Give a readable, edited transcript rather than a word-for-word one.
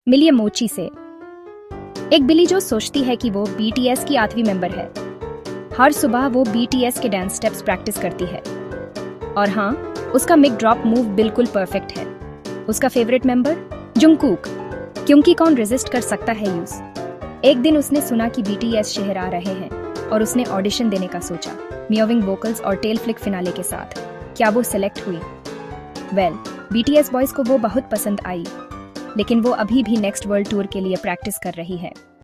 मिलिए मोची से। एक बिल्ली जो सोचती है कि वो बीटीएस की 8वीं मेंबर है। हर सुबह वो बीटीएस के डांस स्टेप्स प्रैक्टिस करती है। और हाँ, उसका मिक ड्रॉप मूव बिल्कुल परफेक्ट है। उसका फेवरेट मेंबर जुंगकुक, क्योंकि कौन रेजिस्ट कर सकता है यूज। एक दिन उसने सुना कि बीटीएस शहर आ रहे हैं और उसने ऑडिशन देने का सोचा, मियोविंग वोकल्स और टेल फ्लिक फिनाले के साथ। क्या वो सिलेक्ट हुई? बीटीएस बॉयज को वो बहुत पसंद आई, लेकिन वो अभी भी नेक्स्ट वर्ल्ड टूर के लिए प्रैक्टिस कर रही है।